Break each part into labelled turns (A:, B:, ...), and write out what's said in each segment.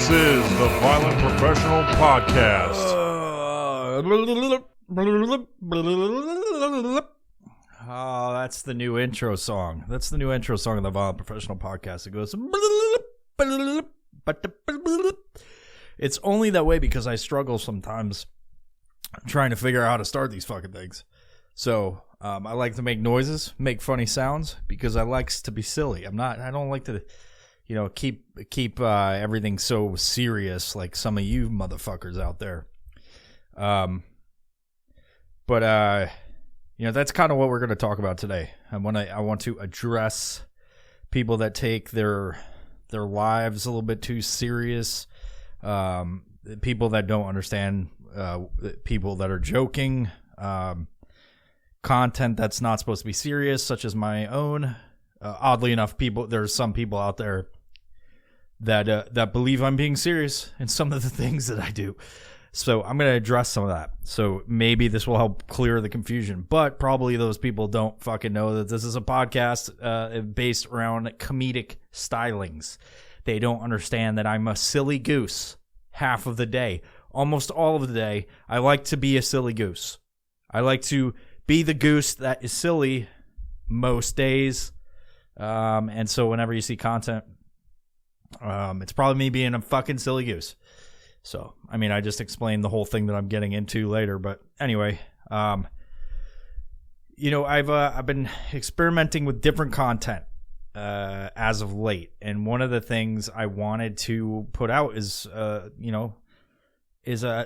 A: This is the Violent Professional Podcast.
B: Oh, that's the new intro song. That's the new intro song of the Violent Professional Podcast. It goes... It's only that way because I struggle sometimes trying to figure out how to start these fucking things. So, I like to make noises, make funny sounds, because I like to be silly. I don't like to... keep everything so serious like some of you motherfuckers out there. That's kind of what we're going to talk about today. I want to address people that take their lives a little bit too serious. People that don't understand. People that are joking. Content that's not supposed to be serious, such as my own. Oddly enough, there's some people out there that believe I'm being serious in some of the things that I do. So I'm going to address some of that. So maybe this will help clear the confusion. But probably those people don't fucking know that this is a podcast based around comedic stylings. They don't understand that I'm a silly goose half of the day. Almost all of the day, I like to be a silly goose. I like to be the goose that is silly most days. And so whenever you see content, it's probably me being a fucking silly goose. So, I just explained the whole thing that I'm getting into later, but anyway, I've been experimenting with different content, as of late. And one of the things I wanted to put out is a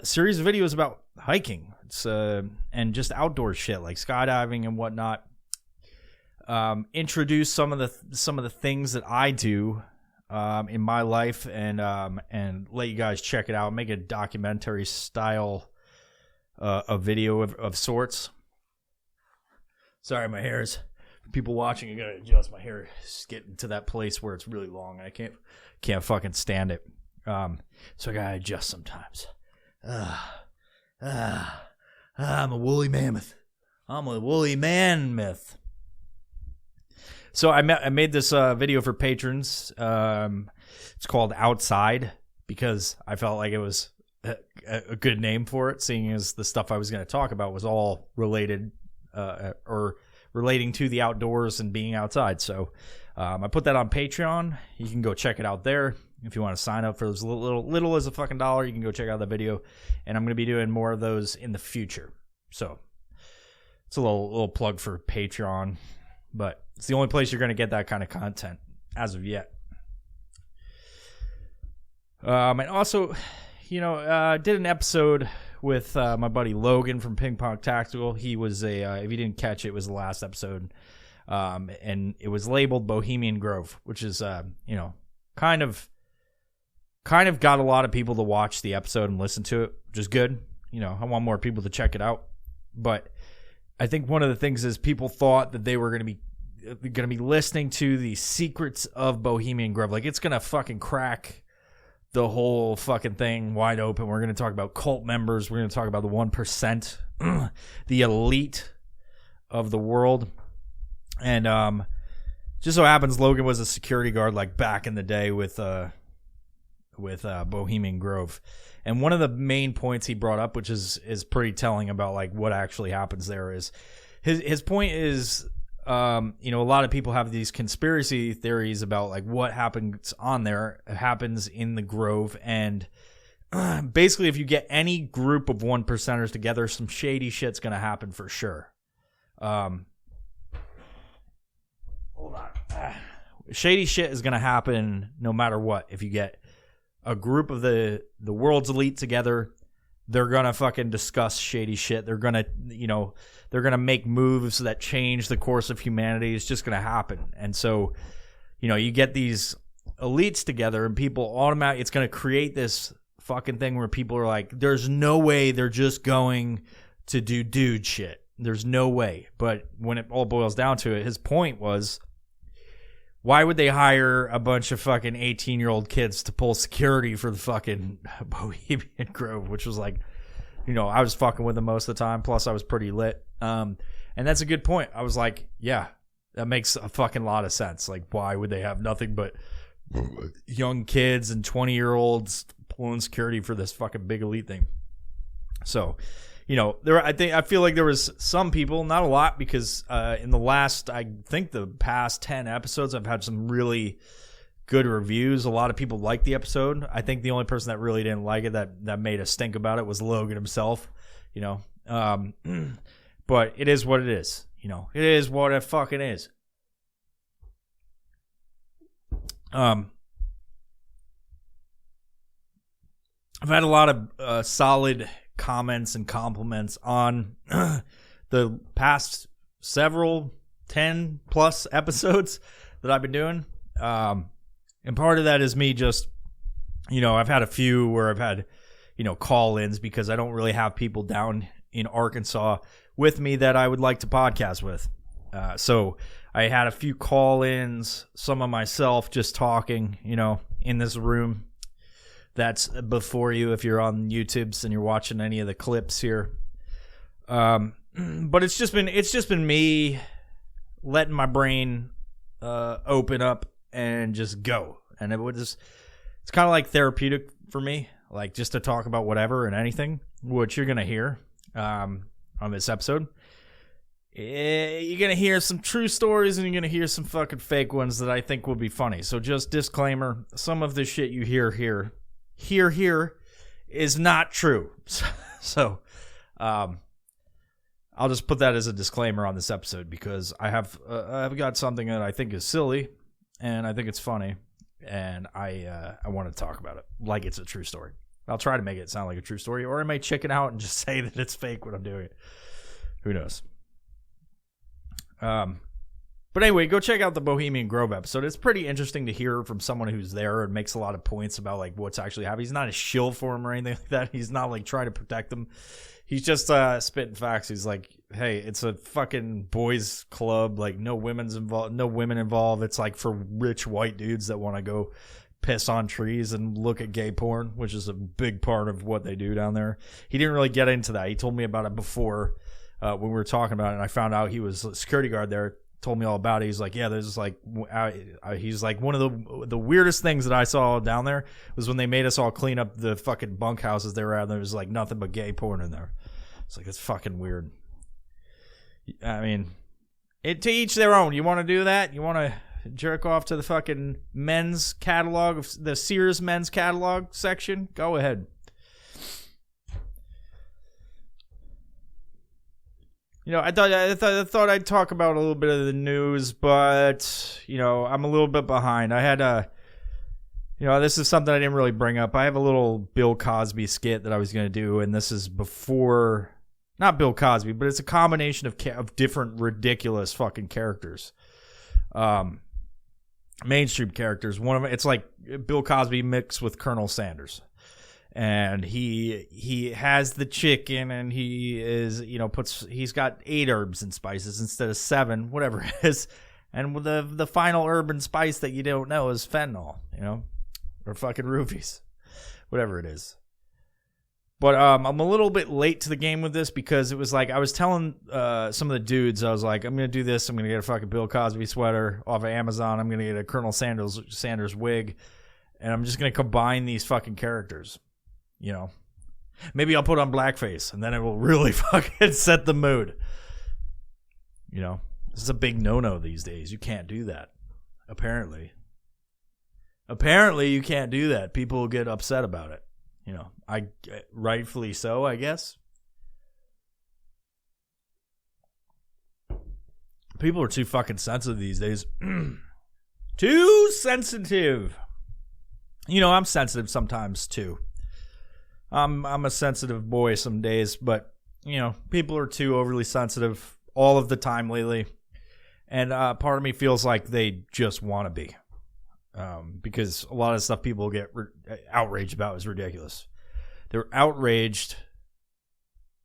B: series of videos about hiking. It's, and just outdoor shit like skydiving and whatnot. Introduce some of the things that I do in my life and let you guys check it out. Make a documentary style a video of sorts. Sorry, my hair is... People watching, I gotta adjust my hair. It's getting to that place where it's really long. I can't fucking stand it. So I gotta adjust sometimes. I'm a woolly mammoth. I'm a woolly man-myth. So I made this video for patrons. It's called Outside because I felt like it was a good name for it, seeing as the stuff I was going to talk about was all related or relating to the outdoors and being outside. So I put that on Patreon. You can go check it out there. If you want to sign up for as little as a fucking $1, you can go check out the video. And I'm going to be doing more of those in the future. So it's a little plug for Patreon. But it's the only place you're going to get that kind of content as of yet. And also, did an episode with my buddy Logan from Ping Pong Tactical. He was if you didn't catch it, it was the last episode. And it was labeled Bohemian Grove, which is, kind of got a lot of people to watch the episode and listen to it, which is good. I want more people to check it out. But I think one of the things is people thought that they were going to be listening to the secrets of Bohemian Grove. Like, it's going to fucking crack the whole fucking thing wide open. We're going to talk about cult members. We're going to talk about the 1%, the elite of the world. And just so happens Logan was a security guard like back in the day with Bohemian Grove. And one of the main points he brought up, which is pretty telling about like what actually happens there, is his point is, a lot of people have these conspiracy theories about like what happens on there happens in the Grove. And basically if you get any group of 1%ers together, some shady shit's going to happen for sure. Hold on. Shady shit is going to happen no matter what. If you get a group of the world's elite together, they're going to fucking discuss shady shit. They're going to, they're going to make moves that change the course of humanity. It's just going to happen. And so, you get these elites together and people automatically, it's going to create this fucking thing where people are like, there's no way they're just going to do dude shit. There's no way. But when it all boils down to it, his point was, why would they hire a bunch of fucking 18-year-old kids to pull security for the fucking Bohemian Grove, which was like, I was fucking with them most of the time. Plus, I was pretty lit. And that's a good point. I was like, yeah, that makes a fucking lot of sense. Like, why would they have nothing but young kids and 20-year-olds pulling security for this fucking big elite thing. So, I feel like there was some people, not a lot, because in the past 10 episodes, I've had some really good reviews. A lot of people liked the episode. I think the only person that really didn't like it, that made a stink about it, was Logan himself. But it is what it is. It is what it fucking is. I've had a lot of solid comments and compliments on the past several 10 plus episodes that I've been doing. And part of that is me just, I've had a few where I've had, call-ins because I don't really have people down in Arkansas with me that I would like to podcast with. So I had a few call-ins, some of myself just talking, in this room. That's before you if you're on YouTube's and you're watching any of the clips here. But it's just been me letting my brain open up and just go. And it's kind of like therapeutic for me, like just to talk about whatever and anything, which you're going to hear on this episode. You're going to hear some true stories and you're going to hear some fucking fake ones that I think will be funny. So just disclaimer, some of the shit you hear here is not true. So I'll just put that as a disclaimer on this episode because I've got something that I think is silly and I think it's funny and I want to talk about it like it's a true story. I'll try to make it sound like a true story, or I may chicken out and just say that it's fake when I'm doing it. Who knows? But anyway, go check out the Bohemian Grove episode. It's pretty interesting to hear from someone who's there and makes a lot of points about like what's actually happening. He's not a shill for him or anything like that. He's not like trying to protect them. He's just spitting facts. He's like, hey, it's a fucking boys club. Like no women involved. It's like for rich white dudes that want to go piss on trees and look at gay porn, which is a big part of what they do down there. He didn't really get into that. He told me about it before when we were talking about it, and I found out he was a security guard there. Told me all about it. He's like, yeah, there's like, he's like, one of the weirdest things that I saw down there was when they made us all clean up the fucking bunkhouses they were at. There was like nothing but gay porn in there. It's like, it's fucking weird. I mean, to each their own. You want to do that? You want to jerk off to the fucking men's catalog, the Sears men's catalog section? Go ahead. I thought I'd talk about a little bit of the news, but, I'm a little bit behind. I had this is something I didn't really bring up. I have a little Bill Cosby skit that I was going to do, and this is before, not Bill Cosby, but it's a combination of different ridiculous fucking characters. Mainstream characters. One of them, it's like Bill Cosby mixed with Colonel Sanders. And he has the chicken, and he is, he's got 8 herbs and spices instead of 7, whatever it is. And the final herb and spice that you don't know is fentanyl, or fucking roofies, whatever it is. But I'm a little bit late to the game with this because it was like I was telling some of the dudes, I was like, I'm going to do this. I'm going to get a fucking Bill Cosby sweater off of Amazon. I'm going to get a Colonel Sanders wig, and I'm just going to combine these fucking characters. Maybe I'll put on blackface and then it will really fucking set the mood. This is a big no-no these days. You can't do that. Apparently you can't do that. People will get upset about it. I rightfully so, I guess. People are too fucking sensitive these days. Too sensitive. I'm sensitive sometimes too. I'm a sensitive boy some days, but, people are too overly sensitive all of the time lately. And part of me feels like they just want to be. Because a lot of stuff people get outraged about is ridiculous. They're outraged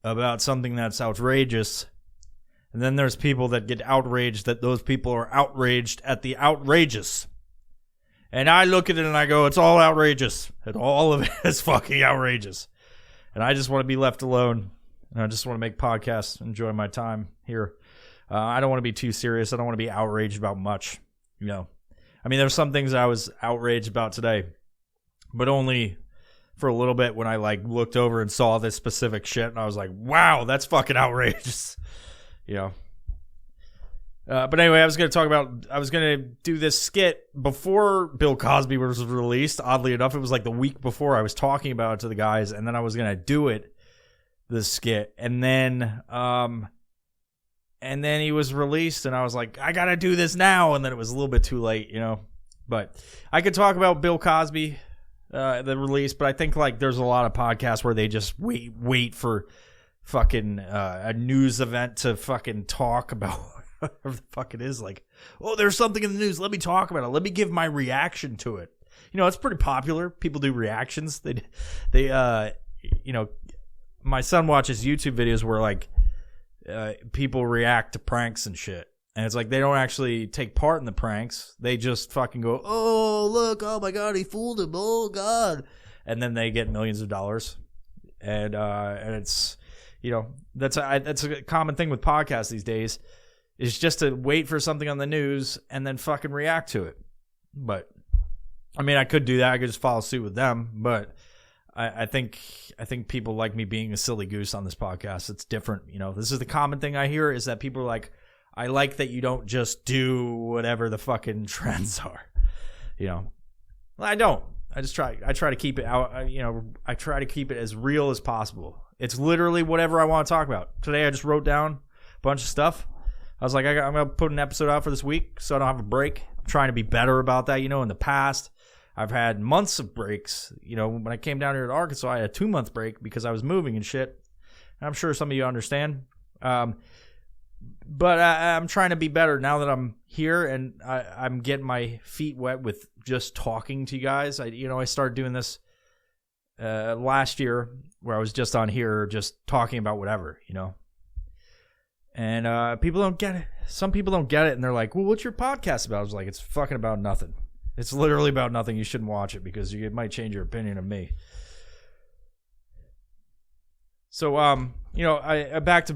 B: about something that's outrageous. And then there's people that get outraged that those people are outraged at the outrageous. And I look at it and I go, it's all outrageous. And all of it is fucking outrageous. And I just want to be left alone. And I just want to make podcasts, enjoy my time here. I don't want to be too serious. I don't want to be outraged about much. I mean, there's some things I was outraged about today, but only for a little bit when I like looked over and saw this specific shit, and I was like, wow, that's fucking outrageous. You know. But anyway, I was going to do this skit before Bill Cosby was released. Oddly enough, it was like the week before I was talking about it to the guys, and then I was going to do it, this skit, and then he was released, and I was like, I got to do this now, and then it was a little bit too late, you know. But I could talk about Bill Cosby, the release, but I think like there's a lot of podcasts where they just wait for fucking a news event to fucking talk about whatever the fuck it is. Like, oh, there's something in the news. Let me talk about it. Let me give my reaction to it. You know, it's pretty popular. People do reactions. They you know, my son watches YouTube videos where like people react to pranks and shit. And it's like they don't actually take part in the pranks. They just fucking go, oh, look, oh my God, he fooled him. Oh, God. And then they get millions of dollars. And it's, you know, that's a common thing with podcasts these days, is just to wait for something on the news and then fucking react to it. But, I mean, I could do that. I could just follow suit with them. But I think people like me being a silly goose on this podcast. It's different. You know, this is the common thing I hear, is that people are like, I like that you don't just do whatever the fucking trends are. You know, I don't. I try to keep it out. You know, I try to keep it as real as possible. It's literally whatever I want to talk about. Today I just wrote down a bunch of stuff. I was like, I'm going to put an episode out for this week so I don't have a break. I'm trying to be better about that. You know, in the past, I've had months of breaks. You know, when I came down here to Arkansas, I had a 2-month break because I was moving and shit. I'm sure some of you understand. But I'm trying to be better now that I'm here, and I'm getting my feet wet with just talking to you guys. I started doing this last year, where I was just on here just talking about whatever, you know. And people don't get it. Some people don't get it, and they're like, well, what's your podcast about? I was like, it's fucking about nothing. It's literally about nothing. You shouldn't watch it because it might change your opinion of me. So, you know, I back to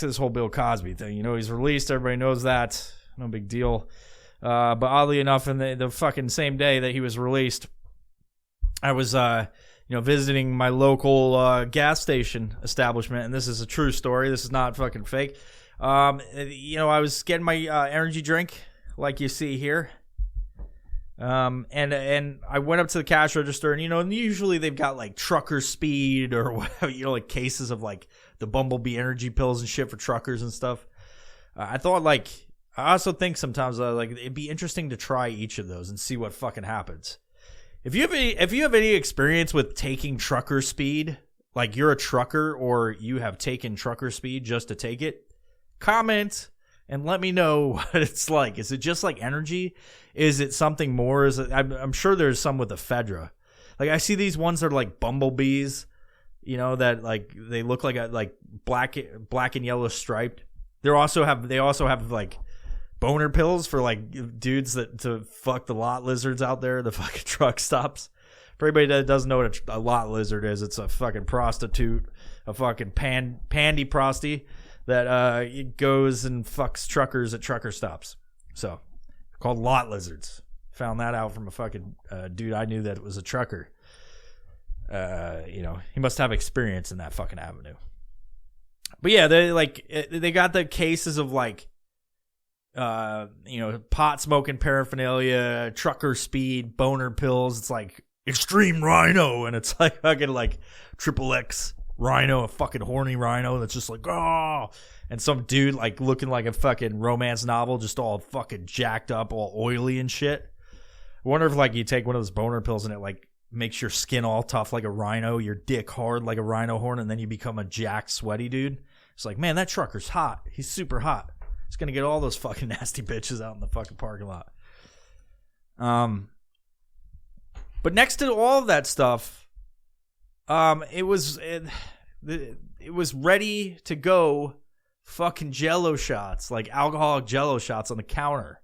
B: this whole Bill Cosby thing. You know, he's released. Everybody knows that. No big deal. But oddly enough, in the fucking same day that he was released, I was, visiting my local gas station establishment, and this is a true story. This is not fucking fake. I was getting my energy drink, like you see here. And I went up to the cash register, and usually they've got like trucker speed or whatever, like cases of like the Bumblebee energy pills and shit for truckers and stuff. I also think sometimes like it'd be interesting to try each of those and see what fucking happens. If you have any experience with taking trucker speed, like you're a trucker or you have taken trucker speed just to take it, comment and let me know what it's like. Is it just like energy? Is it something more? I'm sure there's some with Ephedra. Like I see these ones that are like bumblebees, that like they look like black and yellow striped. They also have like boner pills for like dudes to fuck the lot lizards out there, the fucking truck stops. For anybody that doesn't know what a lot lizard is, it's a fucking prostitute, a fucking pandy prosty that goes and fucks truckers at trucker stops. So, called lot lizards. Found that out from a fucking dude I knew that was a trucker. He must have experience in that fucking avenue. But yeah, they got the cases of like, pot smoking paraphernalia, trucker speed, boner pills. It's like extreme rhino, and it's like fucking like XXX rhino, a fucking horny rhino that's just like, oh, and some dude like looking like a fucking romance novel, just all fucking jacked up, all oily and shit. I wonder if like you take one of those boner pills and it like makes your skin all tough like a rhino, your dick hard like a rhino horn, and then you become a jacked, sweaty dude. It's like, man, that trucker's hot. He's super hot. He's gonna get all those fucking nasty bitches out in the fucking parking lot. But next to all of that stuff, it was ready to go fucking Jello shots, like alcoholic Jello shots on the counter.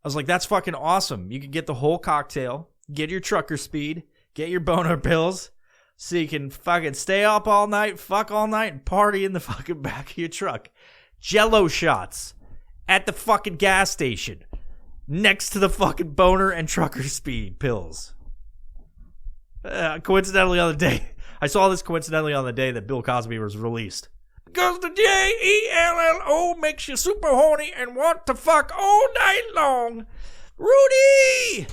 B: I was like, that's fucking awesome. You can get the whole cocktail, get your trucker speed, get your boner pills, so you can fucking stay up all night, fuck all night, and party in the fucking back of your truck. Jello shots at the fucking gas station. next to the fucking boner and trucker speed pills. Coincidentally on the day, I saw this coincidentally on the day that Bill Cosby was released. Because the JELLO makes you super horny and want to fuck all night long. Rudy!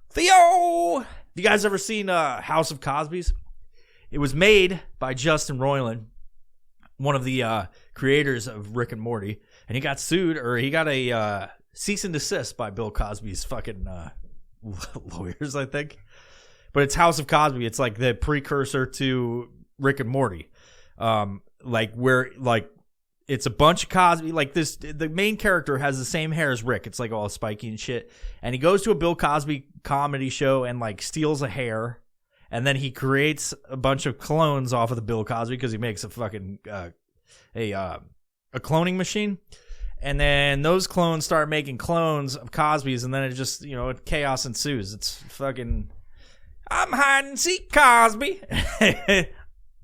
B: Theo! You guys ever seen House of Cosby's? It was made by Justin Roiland, one of the creators of Rick and Morty, and he got sued, or he got a cease and desist by Bill Cosby's fucking lawyers, I think. But it's House of Cosby. It's like the precursor to Rick and Morty. It's a bunch of Cosby, like this, the main character has the same hair as Rick. It's like all spiky and shit. And he goes to a Bill Cosby comedy show and like steals a hair. And then he creates a bunch of clones off of the Bill Cosby because he makes a fucking, a cloning machine. And then those clones start making clones of Cosby's, and then it just, chaos ensues. It's fucking, I'm hide and seek Cosby.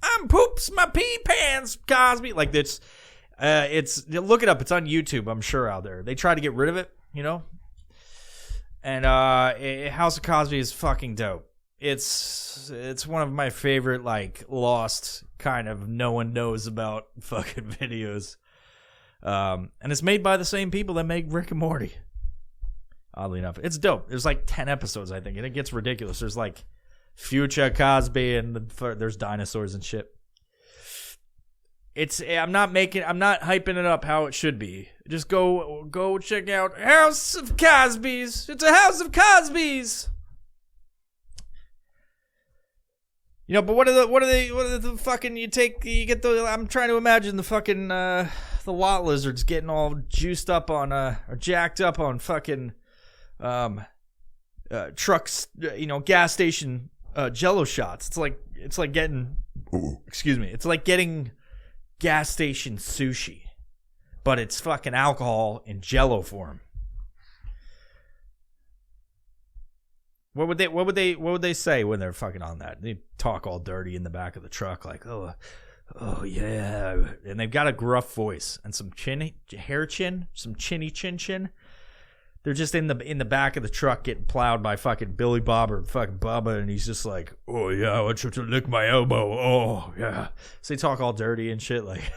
B: I'm poops my pee pants Cosby. Like it's look it up. It's on YouTube, I'm sure, out there. They try to get rid of it, And House of Cosby is fucking dope. It's one of my favorite, like, lost kind of no one knows about fucking videos. And it's made by the same people that make Rick and Morty. Oddly enough. It's dope. There's like 10 episodes, I think, and it gets ridiculous. There's like future Cosby and there's dinosaurs and shit. I'm not hyping it up how it should be. Just go check out House of Cosby's. It's a House of Cosby's. But what are the fucking, I'm trying to imagine the fucking, the lot lizards getting all juiced up on, or jacked up on fucking, trucks, gas station, Jello shots. It's like getting, it's like getting gas station sushi, but it's fucking alcohol in Jello form. What would they say when they're fucking on that? They talk all dirty in the back of the truck, like, oh yeah, and they've got a gruff voice and some chinny chin. They're just in the back of the truck getting plowed by fucking Billy Bob or fucking Bubba, and he's just like, oh yeah, I want you to lick my elbow. Oh yeah. So they talk all dirty and shit, like,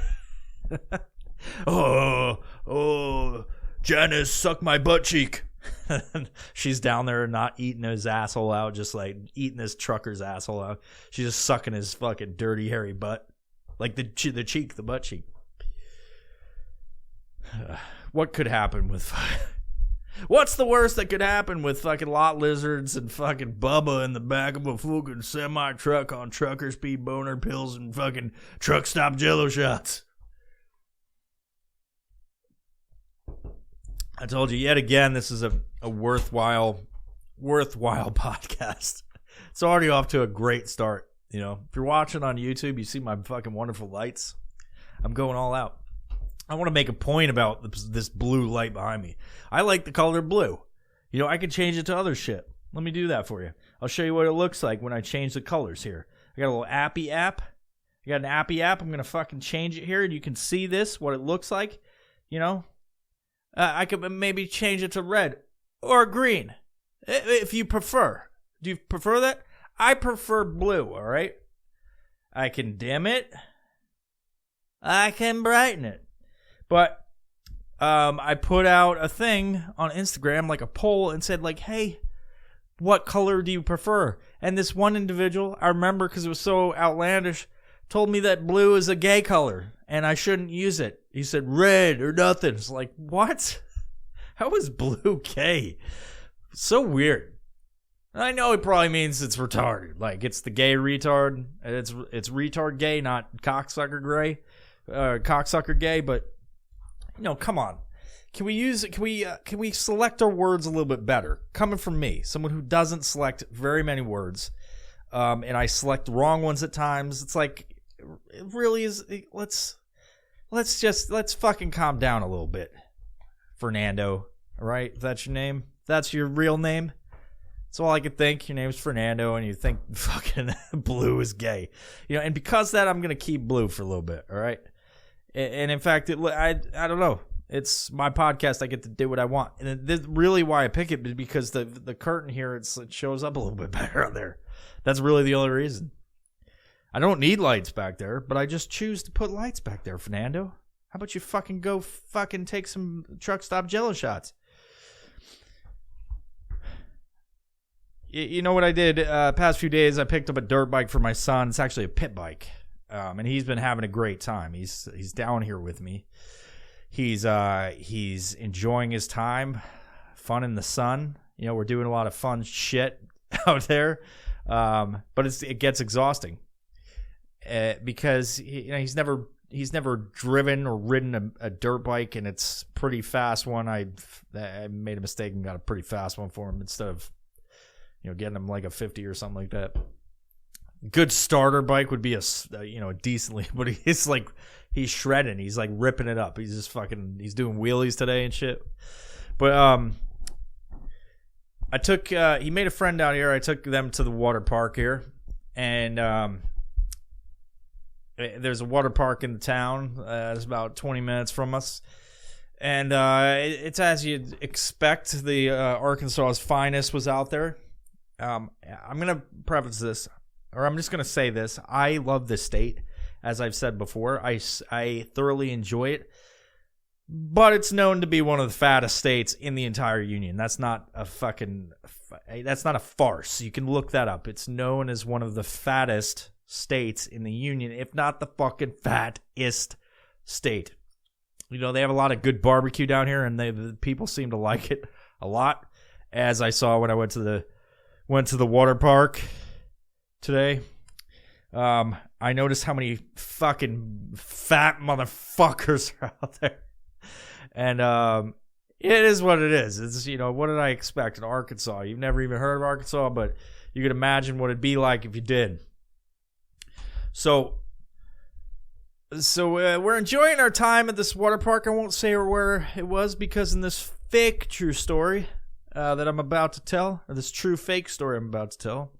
B: oh, Janice, suck my butt cheek. She's down there not eating his asshole out, just like eating this trucker's asshole out. She's just sucking his fucking dirty hairy butt, like the butt cheek. What could happen with? What's the worst that could happen with fucking lot lizards and fucking Bubba in the back of a fucking semi truck on trucker speed boner pills and fucking truck stop Jello shots? I told you yet again, this is a worthwhile podcast. It's already off to a great start. If you're watching on YouTube, you see my fucking wonderful lights. I'm going all out. I want to make a point about this blue light behind me. I like the color blue. I can change it to other shit. Let me do that for you. I'll show you what it looks like when I change the colors here. I got a little Appy app. I got an Appy app. I'm going to fucking change it here, and you can see what it looks like. I could maybe change it to red or green, if you prefer. Do you prefer that? I prefer blue, all right? I can dim it. I can brighten it. But I put out a thing on Instagram, like a poll, and said, like, hey, what color do you prefer? And this one individual, I remember because it was so outlandish, told me that blue is a gay color and I shouldn't use it. He said red or nothing. It's like, what? How is blue gay? So weird. I know it probably means it's retarded. Like, it's the gay retard. It's retard gay, not cocksucker gay. But come on. Can we select our words a little bit better? Coming from me, someone who doesn't select very many words, and I select the wrong ones at times. It's like, it really is. Let's fucking calm down a little bit, Fernando. All right, if that's your name, that's your real name. That's all I could think. Your name's Fernando, and you think fucking blue is gay, And because of that, I'm gonna keep blue for a little bit. All right, and in fact, I don't know. It's my podcast. I get to do what I want. And this, really why I pick it is because the curtain here, it shows up a little bit better on there. That's really the only reason. I don't need lights back there, but I just choose to put lights back there, Fernando. How about you fucking go fucking take some truck stop jello shots? You know what I did past few days? I picked up a dirt bike for my son. It's actually a pit bike. And he's been having a great time. He's down here with me. He's enjoying his time, fun in the sun. You know, we're doing a lot of fun shit out there. But it gets exhausting. Because he's never driven or ridden a dirt bike, and it's a pretty fast one. I made a mistake and got a pretty fast one for him instead of getting him like a 50 or something like that. Good starter bike would be a decently, but he's shredding. He's like ripping it up. He's just he's doing wheelies today and shit. But he made a friend down here. I took them to the water park here, and there's a water park in the town. It's about 20 minutes from us. And it's as you'd expect. The Arkansas's finest was out there. I'm going to preface this, or I'm just going to say this. I love this state, as I've said before. I thoroughly enjoy it. But it's known to be one of the fattest states in the entire union. That's not a farce. You can look that up. It's known as one of the fattest states in the union, if not the fucking fattest state. They have a lot of good barbecue down here, and the people seem to like it a lot, as I saw when I went to the water park today. I noticed how many fucking fat motherfuckers are out there. And it is what it is. It's, what did I expect in Arkansas? You've never even heard of Arkansas, but you can imagine what it'd be like if you did. So we're enjoying our time at this water park. I won't say where it was, because in this fake true story that I'm about to tell, or this true fake story I'm about to tell,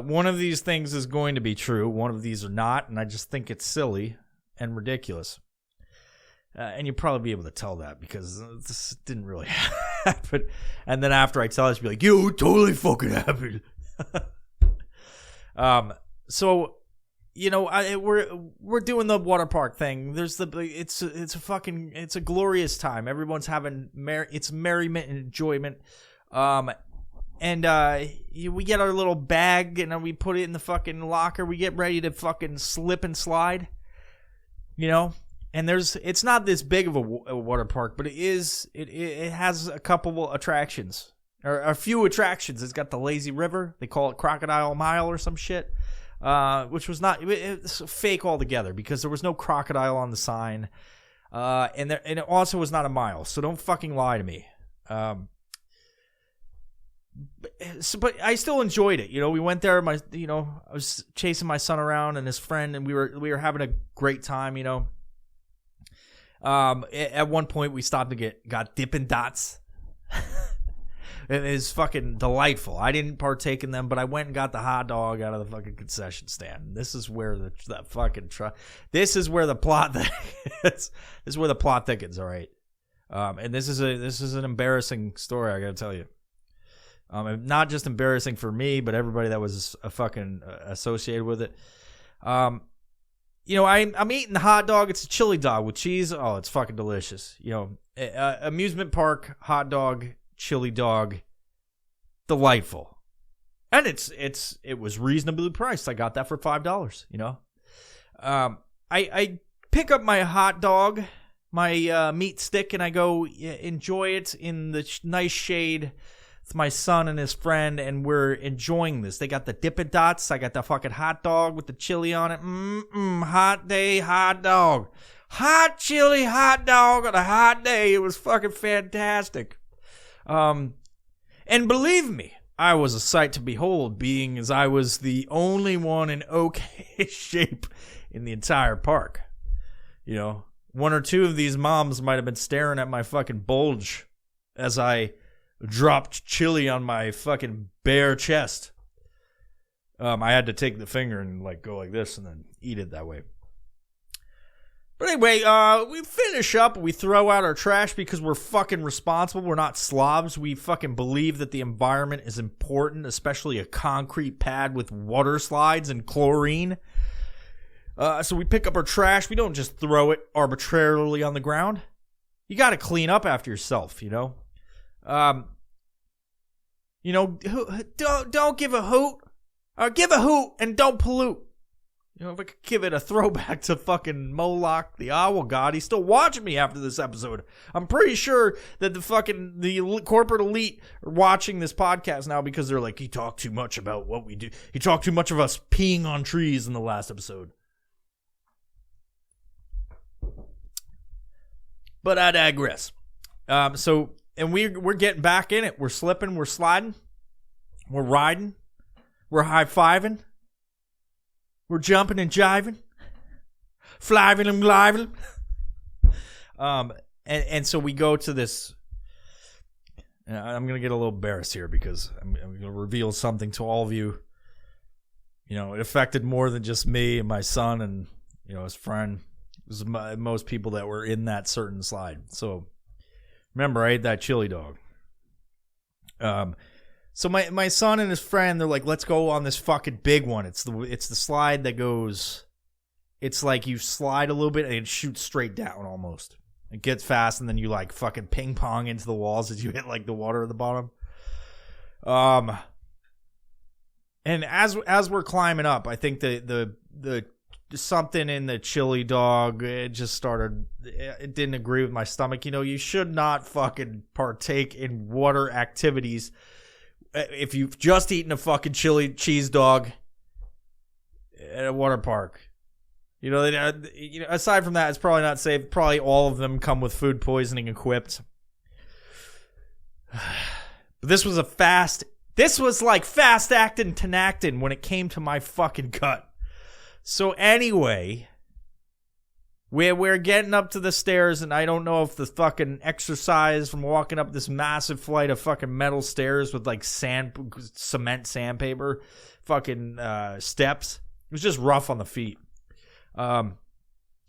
B: one of these things is going to be true. One of these are not, and I just think it's silly and ridiculous. And you'll probably be able to tell that because this didn't really happen. And then after I tell it, you'll be like, "You totally fucking happened." So, we're doing the water park thing. There's it's a glorious time. Everyone's having it's merriment and enjoyment. And we get our little bag and we put it in the fucking locker. We get ready to fucking slip and slide. And it's not this big of a water park, but it has a couple attractions, or a few attractions. It's got the lazy river. They call it Crocodile Mile or some shit, which was it's fake altogether because there was no crocodile on the sign, and it also was not a mile. So don't fucking lie to me. But I still enjoyed it. We went there. I was chasing my son around and his friend, and we were having a great time. At one point we stopped and got Dippin' Dots. It is fucking delightful. I didn't partake in them, but I went and got the hot dog out of the fucking concession stand. This is where this is where the plot this is where the plot thickens. All right. And this is an embarrassing story, I gotta tell you. Not just embarrassing for me, but everybody that was fucking associated with it. I'm eating the hot dog. It's a chili dog with cheese. Oh, it's fucking delicious. Amusement park hot dog, chili dog, delightful. And it was reasonably priced. I got that for $5. I pick up my hot dog, my meat stick, and I go enjoy it in the nice shade. It's my son and his friend, and we're enjoying this. They got the Dippin' Dots. I got the fucking hot dog with the chili on it. Hot day hot dog. Hot chili hot dog on a hot day. It was fucking fantastic. And believe me, I was a sight to behold, being as I was the only one in okay shape in the entire park. One or two of these moms might have been staring at my fucking bulge as I dropped chili on my fucking bare chest. I had to take the finger and go like this and then eat it that way. But anyway, we finish up. We throw out our trash because we're fucking responsible. We're not slobs. We fucking believe that the environment is important, especially a concrete pad with water slides and chlorine. So we pick up our trash. We don't just throw it arbitrarily on the ground. You got to clean up after yourself, you know. Don't give a hoot. Give a hoot and don't pollute. You know, if I could give it a throwback to fucking Moloch, the owl god, he's still watching me after this episode. I'm pretty sure that the corporate elite are watching this podcast now because they're like, he talked too much about what we do. He talked too much of us peeing on trees in the last episode. But I digress. And we're getting back in it. We're slipping, we're sliding, we're riding, we're high-fiving. We're jumping and jiving, fliving and gliving. And so we go to this. I'm going to get a little embarrassed here because I'm going to reveal something to all of you. You know, it affected more than just me and my son and, you know, his friend. It was most people that were in that certain slide. So remember, I ate that chili dog. So my son and his friend, they're like, let's go on this fucking big one. It's the slide that goes, it's like you slide a little bit and it shoots straight down almost. It gets fast and then you like fucking ping pong into the walls as you hit like the water at the bottom. And as we're climbing up, I think the something in the chili dog, it didn't agree with my stomach. You know, you should not fucking partake in water activities if you've just eaten a fucking chili cheese dog at a water park. You know, aside from that, it's probably not safe. Probably all of them come with food poisoning equipped. But this was like fast acting Tenactin when it came to my fucking gut. So anyway, we're getting up to the stairs, and I don't know if the fucking exercise from walking up this massive flight of fucking metal stairs with like cement sandpaper fucking steps. It was just rough on the feet.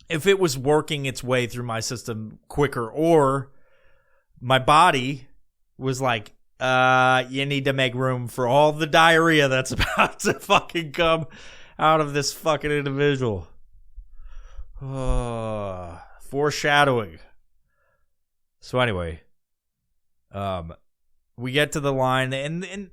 B: If it was working its way through my system quicker, or my body was like, you need to make room for all the diarrhea that's about to fucking come out of this fucking individual. Foreshadowing. So anyway, we get to the line, and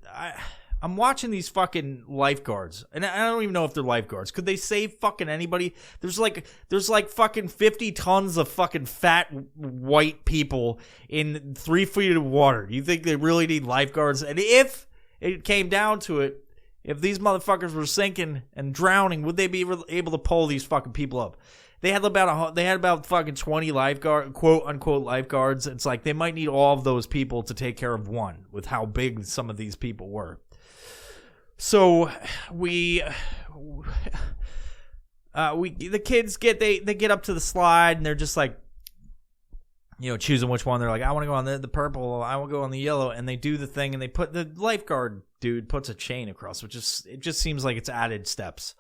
B: I'm watching these fucking lifeguards, and I don't even know if they're lifeguards. Could they save fucking anybody? There's like fucking 50 tons of fucking fat white people in 3 feet of water. Do you think they really need lifeguards? And if it came down to it, if these motherfuckers were sinking and drowning, would they be able to pull these fucking people up? They had about fucking 20 lifeguard, quote unquote lifeguards. It's like they might need all of those people to take care of one, with how big some of these people were. So the kids get up to the slide, and they're just like, you know, choosing which one. They're like, I want to go on the purple, I want to go on the yellow, and they do the thing, and they put the lifeguard dude puts a chain across, which is, it just seems like it's added steps.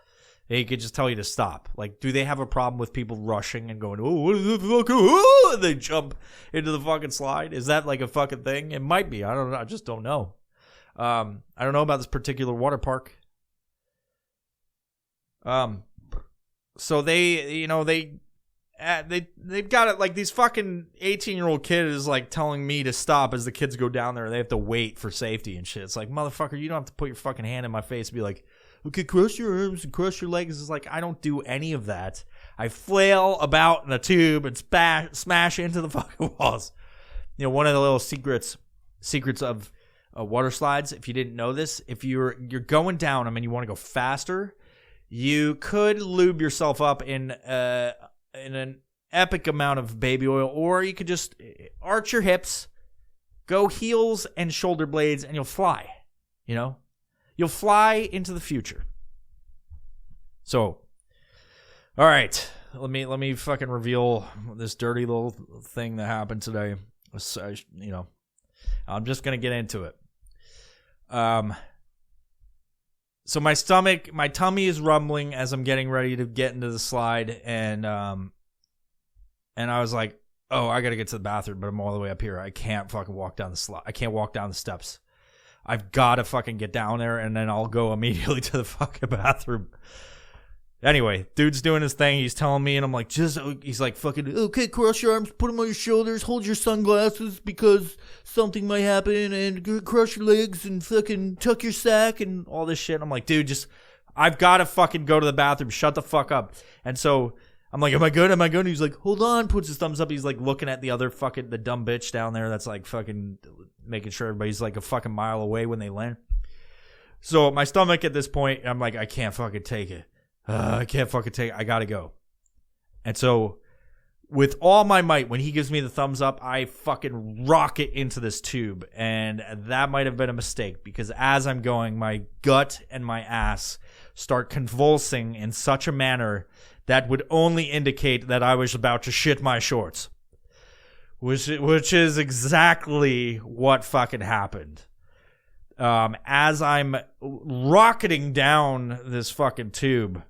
B: They could just tell you to stop. Like, do they have a problem with people rushing and going, oh, what is the fuck? Oh, and they jump into the fucking slide? Is that like a fucking thing? It might be. I don't know. I just don't know. I don't know about this particular water park. So they've got it like these fucking 18-year-old kid is like telling me to stop as the kids go down there. They have to wait for safety and shit. It's like, motherfucker, you don't have to put your fucking hand in my face and be like, okay, cross your arms and cross your legs. It's like, I don't do any of that. I flail about in a tube and smash into the fucking walls. You know, one of the little secrets of water slides, if you didn't know this, if you're going down them and you want to go faster, you could lube yourself up in an epic amount of baby oil, or you could just arch your hips, go heels and shoulder blades, and you'll fly. You know? You'll fly into the future. So, all right, let me fucking reveal this dirty little thing that happened today. You know, I'm just gonna get into it. So my tummy is rumbling as I'm getting ready to get into the slide, and And I was like, oh, I got to get to the bathroom, but I'm all the way up here. I can't fucking walk down the slide. I can't walk down the steps. I've got to fucking get down there, and then I'll go immediately to the fucking bathroom. Anyway, dude's doing his thing. He's telling me, and I'm like, he's like, fucking, okay, cross your arms, put them on your shoulders, hold your sunglasses because something might happen, and cross your legs, and fucking tuck your sack, and all this shit. And I'm like, dude, I've got to fucking go to the bathroom. Shut the fuck up. And so I'm like, am I good? Am I good? And he's like, hold on, puts his thumbs up. He's like looking at the other fucking, the dumb bitch down there that's like fucking making sure everybody's like a fucking mile away when they land. So my stomach at this point, I'm like, I can't fucking take it. I can't fucking take it. I gotta go. And so with all my might, when he gives me the thumbs up, I fucking rocket into this tube. And that might have been a mistake because as I'm going, my gut and my ass start convulsing in such a manner that would only indicate that I was about to shit my shorts. Which is exactly what fucking happened. As I'm rocketing down this fucking tube,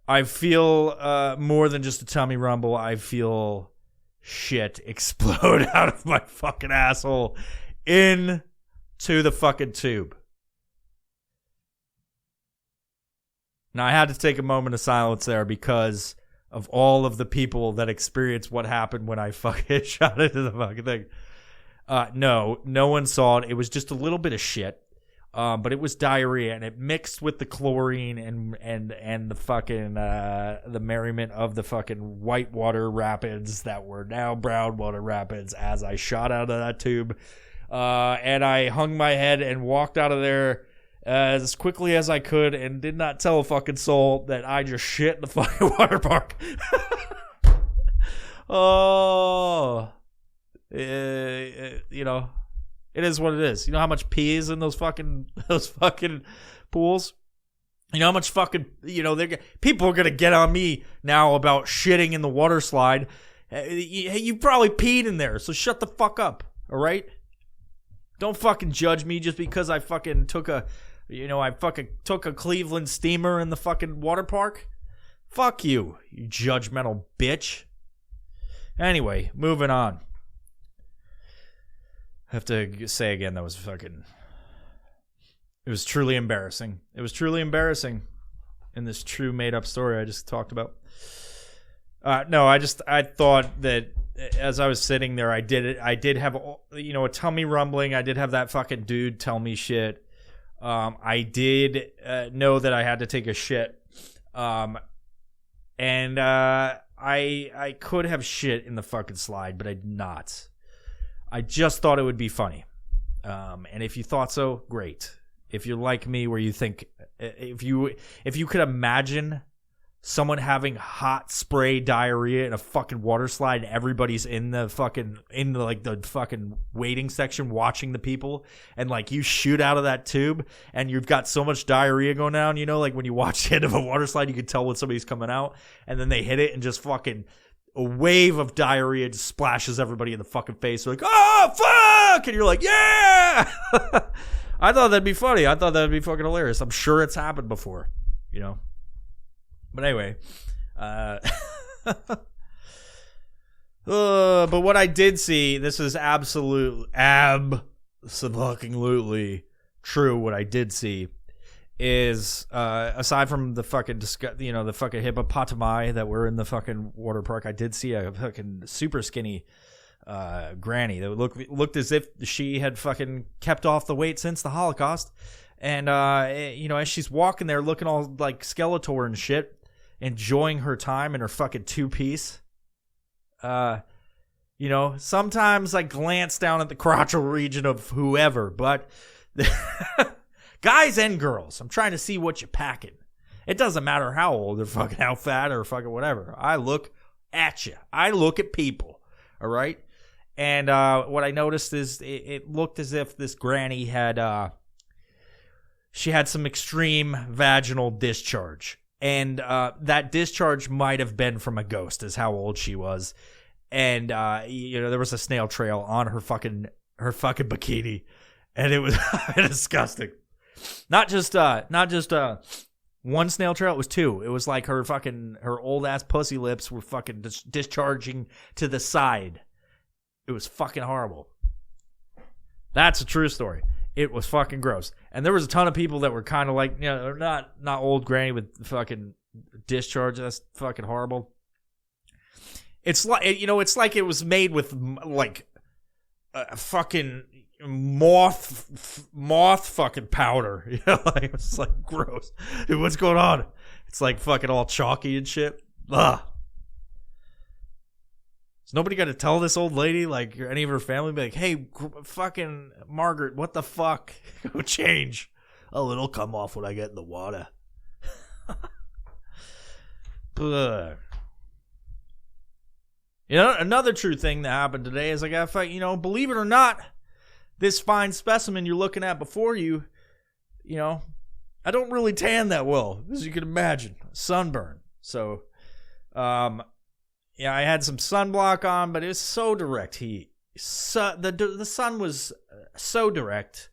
B: I feel more than just a tummy rumble. I feel shit explode out of my fucking asshole into the fucking tube. Now, I had to take a moment of silence there because of all of the people that experienced what happened when I fucking shot into the fucking thing. No one saw it. It was just a little bit of shit. But it was diarrhea, and it mixed with the chlorine and the fucking the merriment of the fucking whitewater rapids that were now brown water rapids as I shot out of that tube. And I hung my head and walked out of there as quickly as I could and did not tell a fucking soul that I just shit in the fucking water park. Oh, you know. It is what it is. You know how much pee is in those fucking pools? You know how much fucking, people are going to get on me now about shitting in the water slide. You probably peed in there, so shut the fuck up, all right? Don't fucking judge me just because I fucking took a Cleveland steamer in the fucking water park. Fuck you, you judgmental bitch. Anyway, moving on. I have to say again, it was truly embarrassing. It was truly embarrassing in this true made-up story I just talked about. I thought that as I was sitting there, I did have, a tummy rumbling. I did have that fucking dude tell me shit. I did know that I had to take a shit. And I could have shit in the fucking slide, but I did not. I just thought it would be funny. And if you thought so, great. If you're like me where you think if you could imagine someone having hot spray diarrhea in a fucking water slide and everybody's in the fucking waiting section watching the people and like you shoot out of that tube and you've got so much diarrhea going down, like when you watch the end of a water slide you can tell when somebody's coming out and then they hit it and just fucking a wave of diarrhea just splashes everybody in the fucking face. They're like, oh, fuck! And you're like, yeah! I thought that'd be funny. I thought that'd be fucking hilarious. I'm sure it's happened before, But anyway. But what I did see, this is absolutely true. What I did see is aside from the fucking the fucking hippopotami that were in the fucking water park, I did see a fucking super skinny granny that looked as if she had fucking kept off the weight since the Holocaust. And as she's walking there looking all like Skeletor and shit, enjoying her time in her fucking two-piece. Sometimes I glance down at the crotchal region of whoever, but guys and girls, I'm trying to see what you're packing. It doesn't matter how old or fucking how fat or fucking whatever. I look at you. I look at people. All right. And what I noticed is it looked as if this granny had she had some extreme vaginal discharge. And that discharge might have been from a ghost, is how old she was. And there was a snail trail on her fucking bikini, and it was disgusting. Not just One snail trail? It was two. It was like her old ass pussy lips were fucking discharging to the side. It was fucking horrible. That's a true story. It was fucking gross. And there was a ton of people that were kind of like, not old granny with fucking discharge. That's fucking horrible. It's like, it's like it was made with like fucking moth fucking powder. Like, it's like gross. Dude, what's going on? It's like fucking all chalky and shit. Ugh. Is nobody got to tell this old lady, like any of her family, be like, hey, fucking Margaret, what the fuck? Go change. Oh, it'll come off when I get in the water. Ugh. Another true thing that happened today is I got, believe it or not, this fine specimen you're looking at before you, I don't really tan that well, as you can imagine. Sunburn. So, I had some sunblock on, but it was so direct heat. The sun was so direct.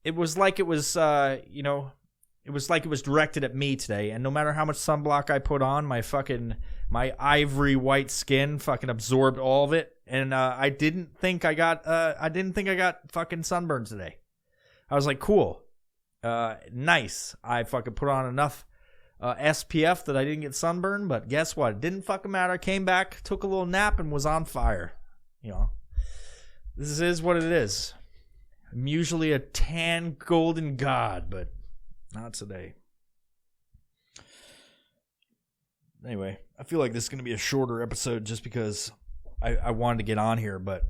B: It was like it was, it was like it was directed at me today. And no matter how much sunblock I put on, my ivory white skin fucking absorbed all of it. And I didn't think I got fucking sunburned today. I was like, cool, nice. I fucking put on enough SPF that I didn't get sunburned. But guess what? It didn't fucking matter. Came back, took a little nap, and was on fire. This is what it is. I'm usually a tan golden god, but not today. Anyway, I feel like this is going to be a shorter episode just because I wanted to get on here, but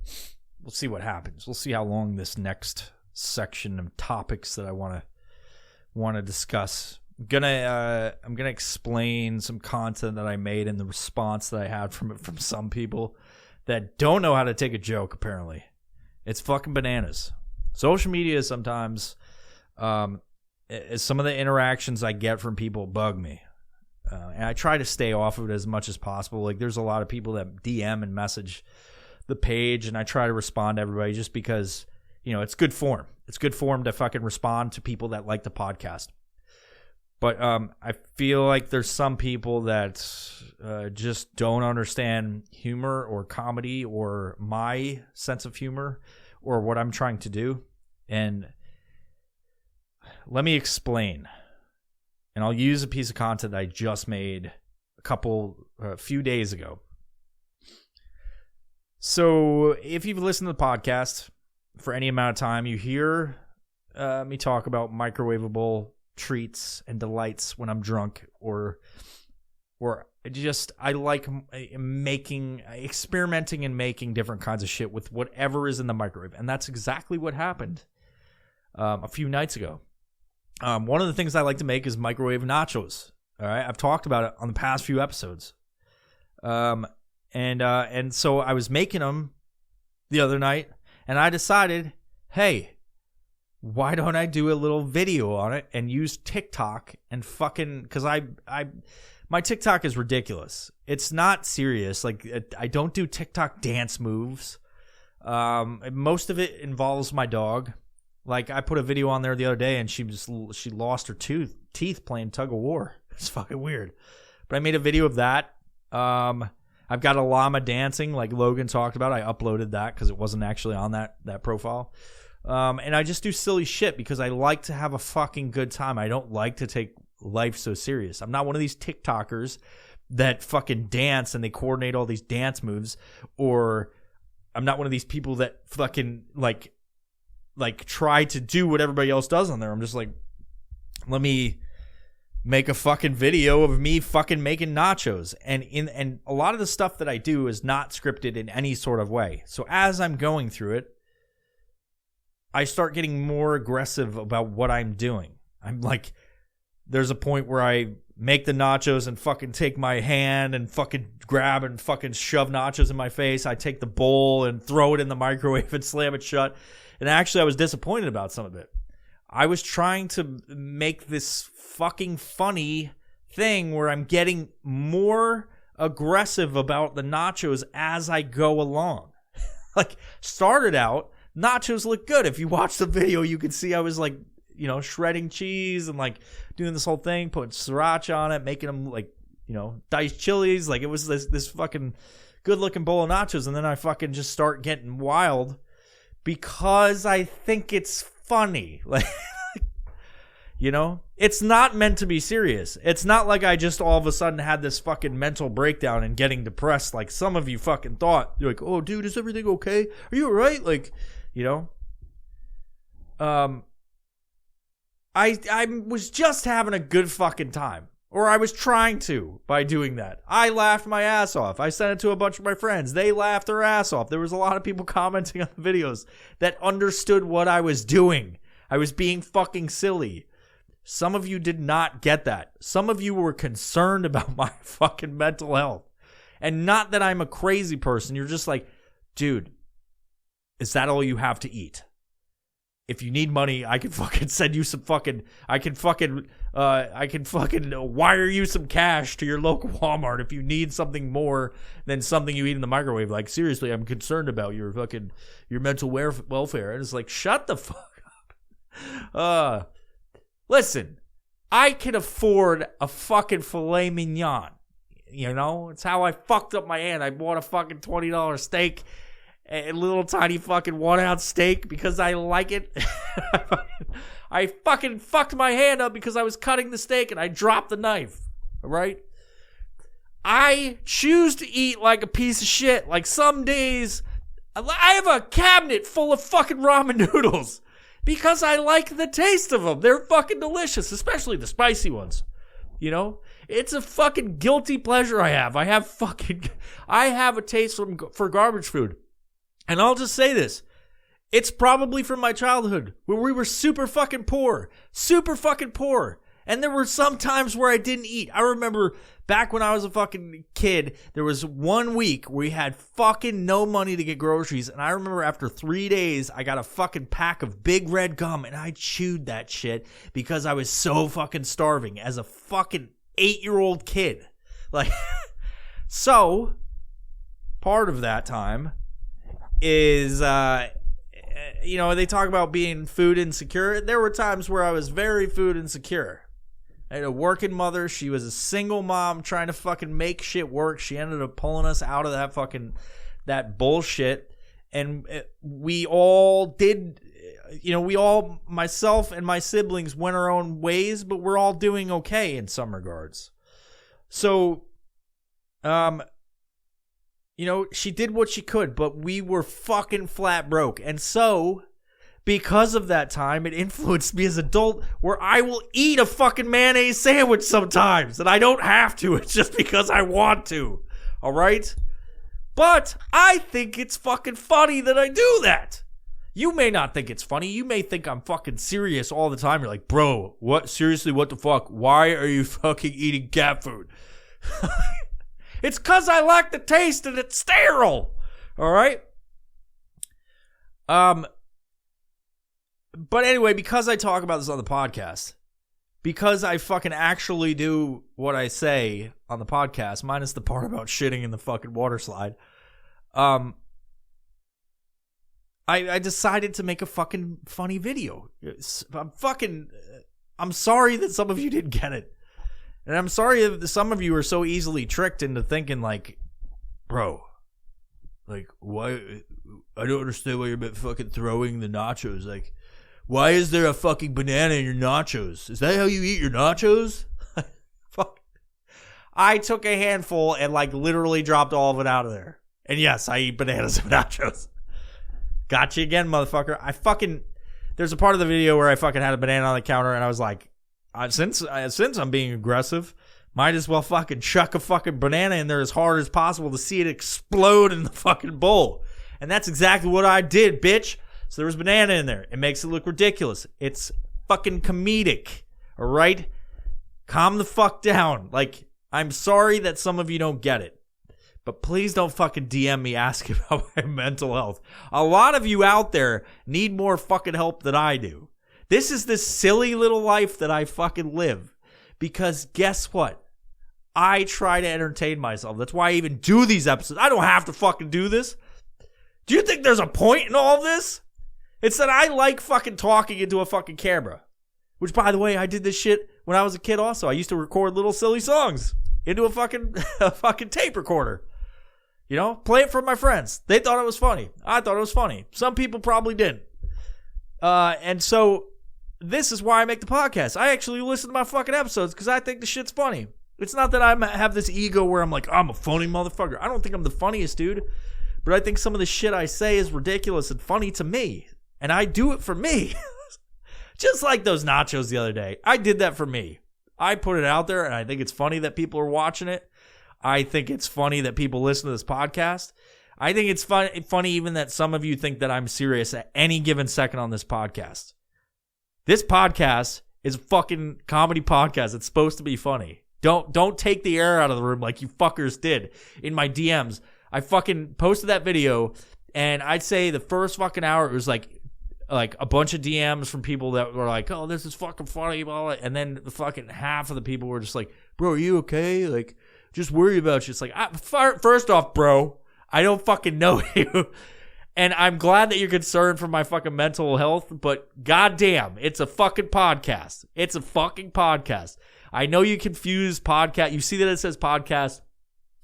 B: we'll see what happens. We'll see how long this next section of topics that I want to discuss. I'm gonna explain some content that I made and the response that I had from some people that don't know how to take a joke. Apparently, it's fucking bananas. Social media sometimes, some of the interactions I get from people bug me. And I try to stay off of it as much as possible. Like, there's a lot of people that DM and message the page, and I try to respond to everybody just because, it's good form. It's good form to fucking respond to people that like the podcast. But I feel like there's some people that just don't understand humor or comedy or my sense of humor or what I'm trying to do. And let me explain. And I'll use a piece of content that I just made a few days ago. So if you've listened to the podcast for any amount of time, you hear me talk about microwavable treats and delights when I'm drunk, or just I like experimenting and making different kinds of shit with whatever is in the microwave. And that's exactly what happened a few nights ago. One of the things I like to make is microwave nachos. All right, I've talked about it on the past few episodes. And so I was making them the other night, and I decided, hey, why don't I do a little video on it and use TikTok and fucking, because my TikTok is ridiculous. It's not serious. Like, I don't do TikTok dance moves. Most of it involves my dog. Like, I put a video on there the other day, and she lost her teeth playing tug of war. It's fucking weird. But I made a video of that. I've got a llama dancing, like Logan talked about. I uploaded that because it wasn't actually on that profile. And I just do silly shit because I like to have a fucking good time. I don't like to take life so serious. I'm not one of these TikTokers that fucking dance and they coordinate all these dance moves. Or I'm not one of these people that fucking like try to do what everybody else does on there. I'm just like, let me make a fucking video of me fucking making nachos. And a lot of the stuff that I do is not scripted in any sort of way. So as I'm going through it, I start getting more aggressive about what I'm doing. I'm like, there's a point where I make the nachos and fucking take my hand and fucking grab and fucking shove nachos in my face. I take the bowl and throw it in the microwave and slam it shut. And actually, I was disappointed about some of it. I was trying to make this fucking funny thing where I'm getting more aggressive about the nachos as I go along. Like, started out, nachos look good. If you watch the video, you can see I was like, shredding cheese and like doing this whole thing, putting sriracha on it, making them like, diced chilies. Like it was this fucking good looking bowl of nachos. And then I fucking just start getting wild because I think it's funny. Like, it's not meant to be serious. It's not like I just all of a sudden had this fucking mental breakdown and getting depressed like some of you fucking thought. You're like, oh, dude, is everything okay? Are you all right? Like, I was just having a good fucking time. Or I was trying to by doing that. I laughed my ass off. I sent it to a bunch of my friends. They laughed their ass off. There was a lot of people commenting on the videos that understood what I was doing. I was being fucking silly. Some of you did not get that. Some of you were concerned about my fucking mental health. And not that I'm a crazy person. You're just like, dude, is that all you have to eat? If you need money, I can fucking send you some fucking, I can fucking wire you some cash to your local Walmart if you need something more than something you eat in the microwave. Like, seriously, I'm concerned about your mental welfare. And it's like, shut the fuck up. Listen, I can afford a fucking filet mignon. It's how I fucked up my hand. I bought a fucking $20 steak. A little tiny fucking 1-ounce steak because I like it. I fucking fucked my hand up because I was cutting the steak and I dropped the knife. All right? I choose to eat like a piece of shit. Like some days, I have a cabinet full of fucking ramen noodles because I like the taste of them. They're fucking delicious, especially the spicy ones. It's a fucking guilty pleasure I have. I have a taste for garbage food. And I'll just say this. It's probably from my childhood where we were super fucking poor. Super fucking poor. And there were some times where I didn't eat. I remember back when I was a fucking kid, there was 1 week where we had fucking no money to get groceries. And I remember after 3 days, I got a fucking pack of Big Red gum and I chewed that shit because I was so fucking starving as a fucking 8-year-old kid. Like, so part of that time is, they talk about being food insecure. There were times where I was very food insecure. I had a working mother. She was a single mom trying to fucking make shit work. She ended up pulling us out of that bullshit. And we all did, myself and my siblings went our own ways, but we're all doing okay in some regards. So, she did what she could, but we were fucking flat broke. And so, because of that time, it influenced me as an adult where I will eat a fucking mayonnaise sandwich sometimes. And I don't have to. It's just because I want to. All right? But I think it's fucking funny that I do that. You may not think it's funny. You may think I'm fucking serious all the time. You're like, bro, what? Seriously, what the fuck? Why are you fucking eating cat food? It's because I like the taste and it's sterile. All right? But anyway, because I talk about this on the podcast, because I fucking actually do what I say on the podcast, minus the part about shitting in the fucking water slide, I decided to make a fucking funny video. I'm sorry that some of you didn't get it. And I'm sorry if some of you are so easily tricked into thinking like, bro, like, why? I don't understand why you're fucking throwing the nachos. Like, why is there a fucking banana in your nachos? Is that how you eat your nachos? Fuck. I took a handful and like literally dropped all of it out of there. And yes, I eat bananas and nachos. Got you again, motherfucker. There's a part of the video where I fucking had a banana on the counter and I was like, since I'm being aggressive, might as well fucking chuck a fucking banana in there as hard as possible to see it explode in the fucking bowl. And that's exactly what I did, bitch. So there was banana in there. It makes it look ridiculous. It's fucking comedic. All right? Calm the fuck down. Like, I'm sorry that some of you don't get it. But please don't fucking DM me asking about my mental health. A lot of you out there need more fucking help than I do. This is this silly little life that I fucking live. Because guess what? I try to entertain myself. That's why I even do these episodes. I don't have to fucking do this. Do you think there's a point in all of this? It's that I like fucking talking into a fucking camera. Which, by the way, I did this shit when I was a kid also. I used to record little silly songs into a fucking tape recorder. You know, play it for my friends. They thought it was funny. I thought it was funny. Some people probably didn't. And so this is why I make the podcast. I actually listen to my fucking episodes because I think the shit's funny. It's not that I have this ego where I'm like, I'm a funny motherfucker. I don't think I'm the funniest dude. But I think some of the shit I say is ridiculous and funny to me. And I do it for me. Just like those nachos the other day. I did that for me. I put it out there, and I think it's funny that people are watching it. I think it's funny that people listen to this podcast. I think it's funny even that some of you think that I'm serious at any given second on this podcast. This podcast is a fucking comedy podcast. It's supposed to be funny. Don't take the air out of the room like you fuckers did in my DMs. I fucking posted that video, and I'd say the first fucking hour, it was like a bunch of DMs from people that were like, oh, this is fucking funny, blah, blah. And then the fucking half of the people were just like, bro, are you okay? Like, just worry about you. It's like, first off, bro, I don't fucking know you. And I'm glad that you're concerned for my fucking mental health, but goddamn, it's a fucking podcast. It's a fucking podcast. I know you confuse podcast. You see that it says podcast,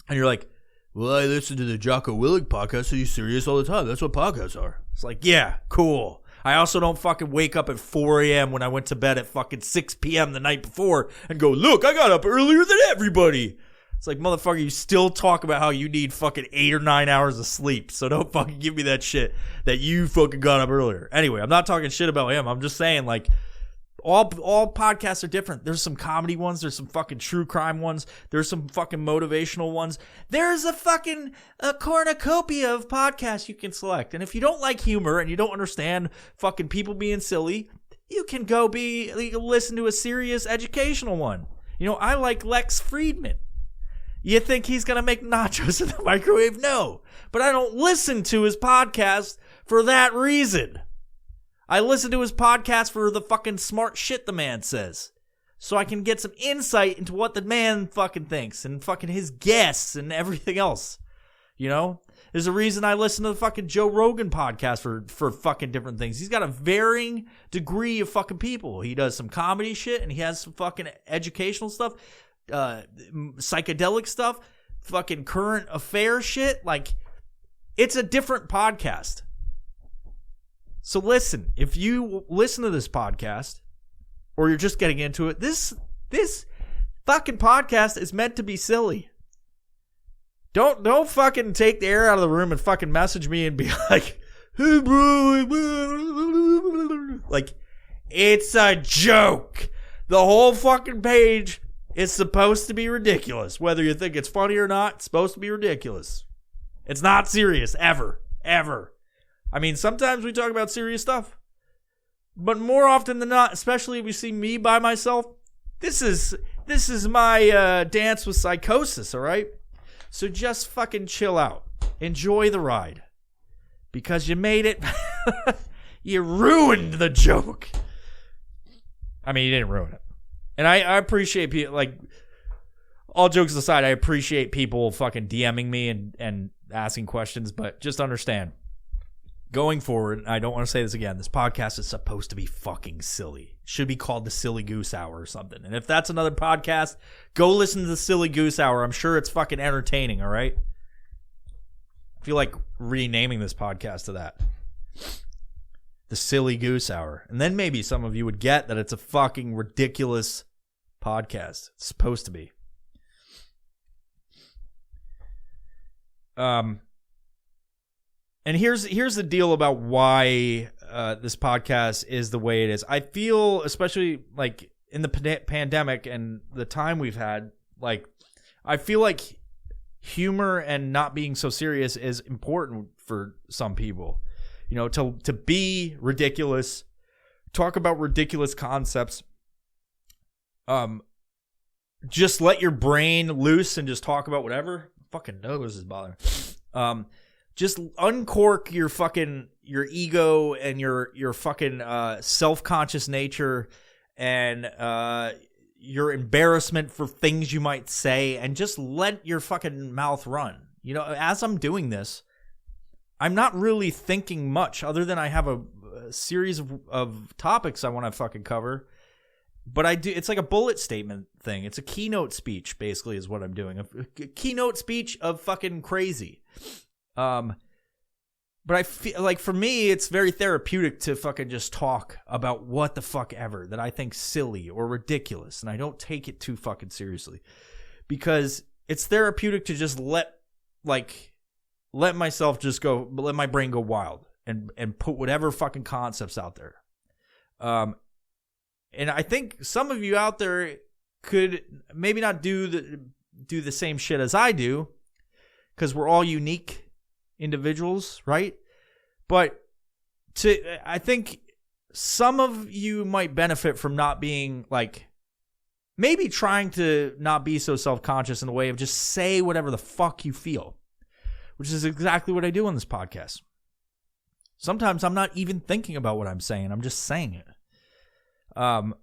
B: and you're like, well, I listen to the Jocko Willig podcast. Are you serious all the time? That's what podcasts are. It's like, yeah, cool. I also don't fucking wake up at 4 a.m. when I went to bed at fucking 6 p.m. the night before and go, look, I got up earlier than everybody. It's like, motherfucker, you still talk about how you need fucking 8 or 9 hours of sleep. So don't fucking give me that shit that you fucking got up earlier. Anyway, I'm not talking shit about him. I'm just saying, like, all podcasts are different. There's some comedy ones. There's some fucking true crime ones. There's some fucking motivational ones. There's a cornucopia of podcasts you can select. And if you don't like humor and you don't understand fucking people being silly, you can listen to a serious educational one. You know, I like Lex Friedman. You think he's going to make nachos in the microwave? No. But I don't listen to his podcast for that reason. I listen to his podcast for the fucking smart shit the man says. So I can get some insight into what the man fucking thinks and fucking his guests and everything else. You know? There's a reason I listen to the fucking Joe Rogan podcast for fucking different things. He's got a varying degree of fucking people. He does some comedy shit and he has some fucking educational stuff, psychedelic stuff, fucking current affair shit. Like, it's a different podcast. So listen, if you listen to this podcast or you're just getting into it, this fucking podcast is meant to be silly. Don't fucking take the air out of the room and fucking message me and be like, hey bro, like, it's a joke. The whole fucking page is supposed to be ridiculous. Whether you think it's funny or not, it's supposed to be ridiculous. It's not serious, ever. I mean, sometimes we talk about serious stuff, but more often than not, especially if you see me by myself, this is my dance with psychosis, all right? So just fucking chill out. Enjoy the ride. Because you made it. You ruined the joke. I mean, you didn't ruin it. And I appreciate people, like, all jokes aside, I appreciate people fucking DMing me and asking questions, but just understand. Going forward, I don't want to say this again, this podcast is supposed to be fucking silly. It should be called the Silly Goose Hour or something. And if that's another podcast, go listen to the Silly Goose Hour. I'm sure it's fucking entertaining, all right? I feel like renaming this podcast to that. The Silly Goose Hour. And then maybe some of you would get that it's a fucking ridiculous podcast. It's supposed to be. And here's the deal about why this podcast is the way it is. I feel, especially like in the pandemic and the time we've had, like, I feel like humor and not being so serious is important for some people. You know, to be ridiculous, talk about ridiculous concepts. Just let your brain loose and just talk about whatever. Fucking nose is bothering. Just uncork your ego and your fucking self-conscious nature and your embarrassment for things you might say, and just let your fucking mouth run. You know, as I'm doing this, I'm not really thinking much other than I have a series of topics I want to fucking cover, But I do. It's like a bullet statement thing. It's a keynote speech, basically, is what I'm doing. A keynote speech of fucking crazy. But I feel like for me, it's very therapeutic to fucking just talk about what the fuck ever that I think silly or ridiculous, and I don't take it too fucking seriously because it's therapeutic to just let myself just go, let my brain go wild and put whatever fucking concepts out there. And I think some of you out there could maybe not do the same shit as I do because we're all unique individuals, right? But I think some of you might benefit from not being like, maybe trying to not be so self-conscious in the way of just say whatever the fuck you feel, which is exactly what I do on this podcast. Sometimes I'm not even thinking about what I'm saying. I'm just saying it. But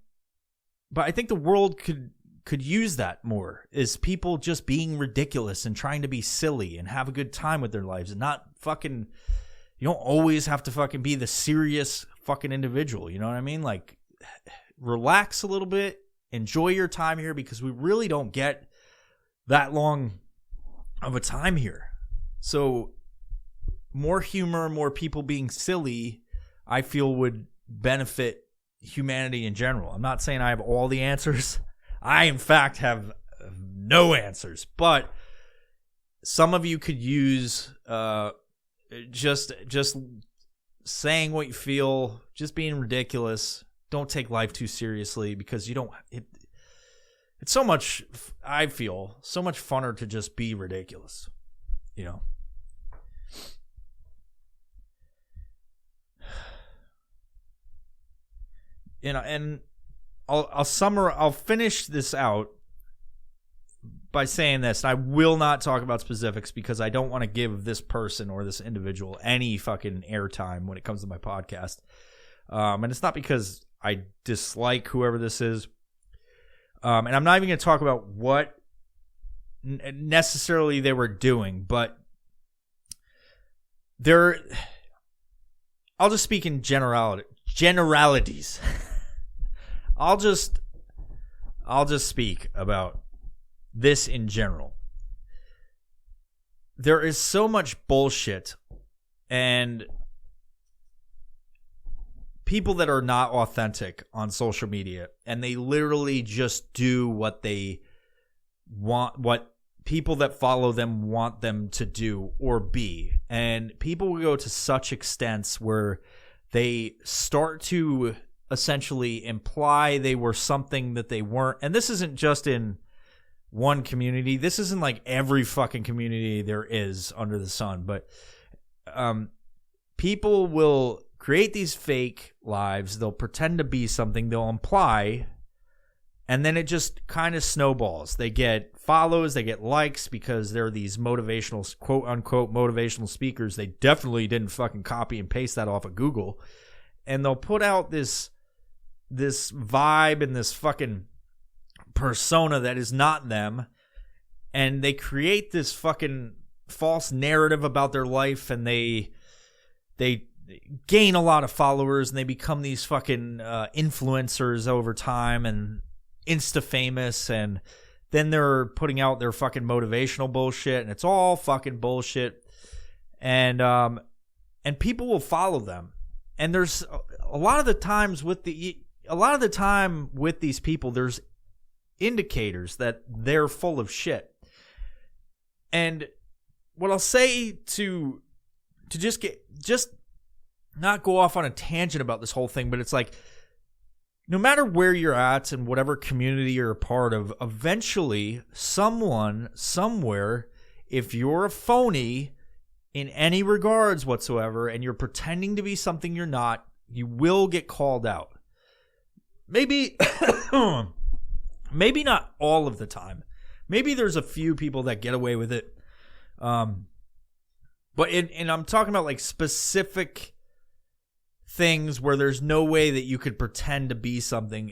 B: I think the world could use that more, is people just being ridiculous and trying to be silly and have a good time with their lives and not fucking, you don't always have to fucking be the serious fucking individual. You know what I mean? Like, relax a little bit, enjoy your time here because we really don't get that long of a time here. So more humor, more people being silly, I feel would benefit humanity in general. I'm not saying I have all the answers. I, in fact, have no answers. But some of you could use just saying what you feel, just being ridiculous. Don't take life too seriously because you don't. It's so much. I feel so much funner to just be ridiculous. You know. You know, and I'll finish this out by saying this. I will not talk about specifics because I don't want to give this person or this individual any fucking airtime when it comes to my podcast. And it's not because I dislike whoever this is. And I'm not even going to talk about what necessarily they were doing, but I'll just speak in generalities. I'll just speak about this in general. There is so much bullshit and people that are not authentic on social media, and they literally just do what they want, what people that follow them want them to do or be. And people will go to such extents where they start to essentially imply they were something that they weren't. And this isn't just in one community. This isn't like every fucking community there is under the sun. But people will create these fake lives. They'll pretend to be something. They'll imply. And then it just kind of snowballs. They get follows. They get likes because they're these motivational, quote unquote, motivational speakers. They definitely didn't fucking copy and paste that off of Google. And they'll put out this vibe and this fucking persona that is not them, and they create this fucking false narrative about their life, and they gain a lot of followers, and they become these fucking influencers over time and insta famous, and then they're putting out their fucking motivational bullshit, and it's all fucking bullshit, and people will follow them. And there's a lot of the time with these people, there's indicators that they're full of shit. And what I'll say to just not go off on a tangent about this whole thing, but it's like, no matter where you're at and whatever community you're a part of, eventually someone somewhere, if you're a phony in any regards whatsoever, and you're pretending to be something you're not, you will get called out. Maybe, maybe not all of the time. Maybe there's a few people that get away with it. But I'm talking about like specific things where there's no way that you could pretend to be something.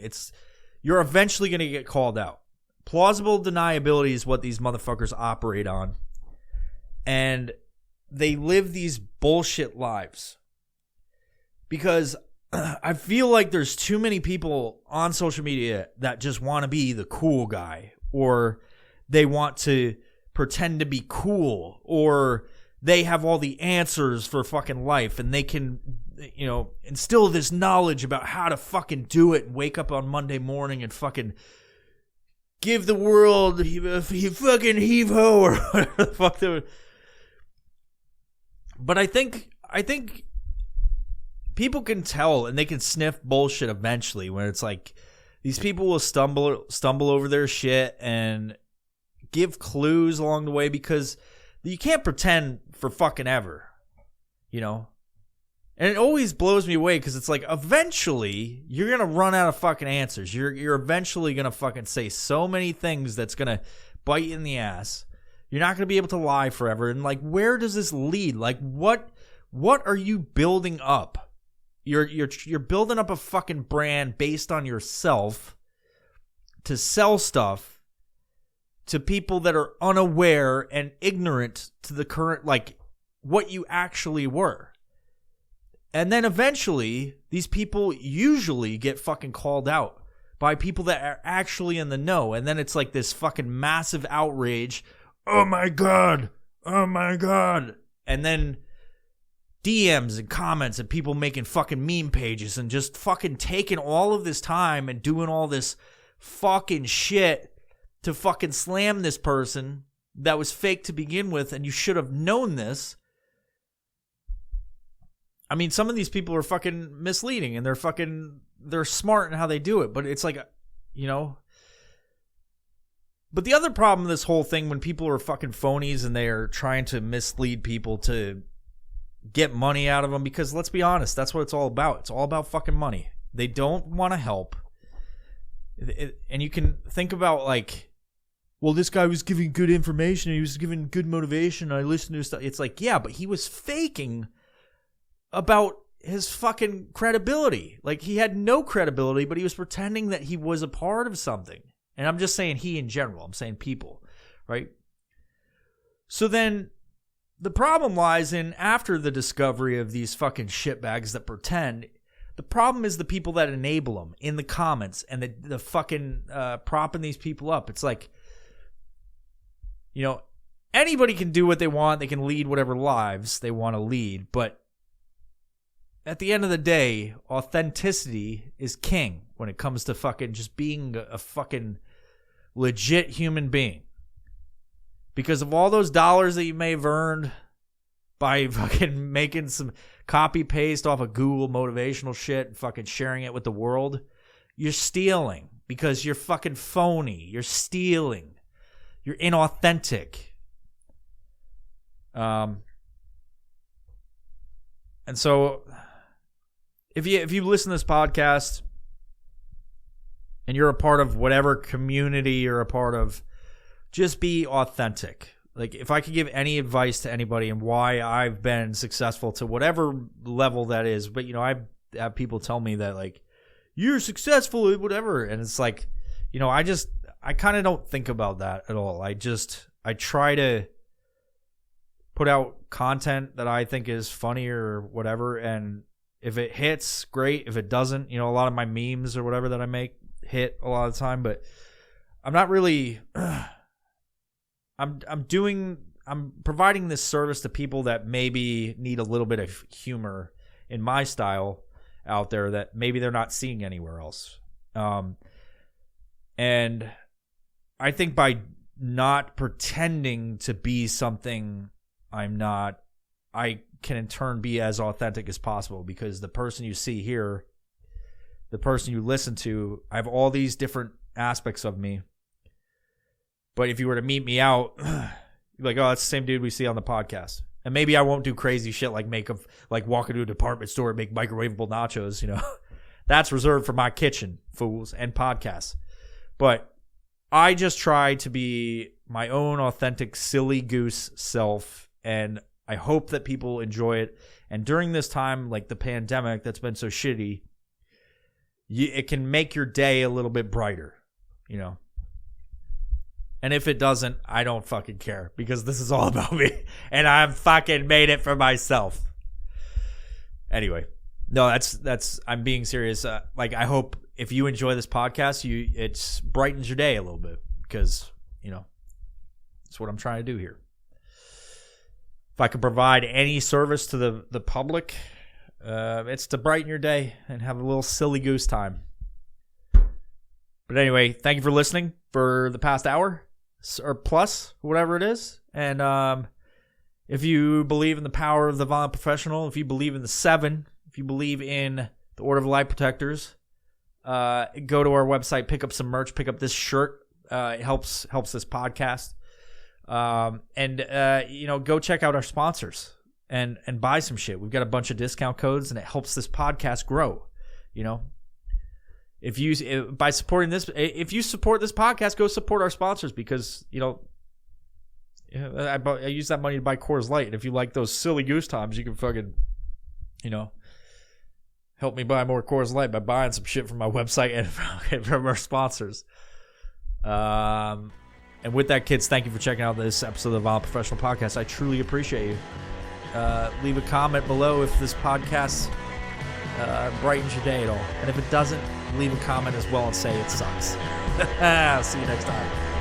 B: You're eventually going to get called out. Plausible deniability is what these motherfuckers operate on. And they live these bullshit lives. Because I feel like there's too many people on social media that just want to be the cool guy, or they want to pretend to be cool, or they have all the answers for fucking life, and they can, instill this knowledge about how to fucking do it and wake up on Monday morning and fucking give the world fucking heave-ho or whatever the fuck they would. But I think people can tell and they can sniff bullshit eventually, when it's like these people will stumble over their shit and give clues along the way, because you can't pretend for fucking ever, And it always blows me away, because it's like eventually you're going to run out of fucking answers. You're eventually going to fucking say so many things that's going to bite you in the ass. You're not going to be able to lie forever. And like, where does this lead? Like, what are you building up? You're building up a fucking brand based on yourself to sell stuff to people that are unaware and ignorant to the current, like, what you actually were. And then eventually, these people usually get fucking called out by people that are actually in the know. And then it's like this fucking massive outrage. Oh my God. Oh my God. And then DMs and comments and people making fucking meme pages and just fucking taking all of this time and doing all this fucking shit to fucking slam this person that was fake to begin with, and you should have known this. I mean, some of these people are fucking misleading, and they're smart in how they do it, but it's like, But the other problem with this whole thing, when people are fucking phonies and they are trying to mislead people to get money out of them, because let's be honest, that's what it's all about. It's all about fucking money. They don't want to help. And you can think about like, well, this guy was giving good information, he was giving good motivation, I listened to his stuff. It's like, yeah, but he was faking about his fucking credibility. Like, he had no credibility, but he was pretending that he was a part of something. And I'm just saying he in general. I'm saying people, right? So then the problem lies in, after the discovery of these fucking shitbags that pretend, the problem is the people that enable them in the comments and the fucking propping these people up. It's like, anybody can do what they want. They can lead whatever lives they want to lead. But at the end of the day, authenticity is king when it comes to fucking just being a fucking legit human being. Because of all those dollars that you may have earned by fucking making some copy paste off of Google motivational shit and fucking sharing it with the world, you're stealing, because you're fucking phony. You're stealing. You're inauthentic. And so if you listen to this podcast and you're a part of whatever community you're a part of, just be authentic. Like, if I could give any advice to anybody and why I've been successful to whatever level that is, but I have people tell me that, like, you're successful at whatever, and it's like, I kind of don't think about that at all. I try to put out content that I think is funny or whatever, and if it hits, great. If it doesn't, a lot of my memes or whatever that I make hit a lot of the time, but I'm not really I'm providing this service to people that maybe need a little bit of humor in my style out there that maybe they're not seeing anywhere else. And I think by not pretending to be something I'm not, I can in turn be as authentic as possible, because the person you see here, the person you listen to, I have all these different aspects of me. But if you were to meet me out, you're like, oh, that's the same dude we see on the podcast. And maybe I won't do crazy shit like walk into a department store and make microwavable nachos, That's reserved for my kitchen, fools, and podcasts. But I just try to be my own authentic silly goose self, and I hope that people enjoy it. And during this time, like the pandemic that's been so shitty, it can make your day a little bit brighter, And if it doesn't, I don't fucking care, because this is all about me, and I've fucking made it for myself. Anyway, No, that's I'm being serious. Like, I hope if you enjoy this podcast, it brightens your day a little bit, because, that's what I'm trying to do here. If I could provide any service to the public, it's to brighten your day and have a little silly goose time. But anyway, thank you for listening for the past hour or plus, whatever it is. And if you believe in the power of the violent professional, if you believe in the 7, if you believe in the Order of Light Protectors, go to our website, pick up some merch, pick up this shirt. It helps this podcast. Go check out our sponsors and buy some shit. We've got a bunch of discount codes, and it helps this podcast grow. If you support this podcast, go support our sponsors, because I use that money to buy Coors Light. And if you like those silly goose times, you can fucking help me buy more Coors Light by buying some shit from my website and from our sponsors. And with that, kids, thank you for checking out this episode of the Violent Professional Podcast. I truly appreciate you. Leave a comment below if this podcast brightens your day at all. And if it doesn't, leave a comment as well and say it sucks. See you next time.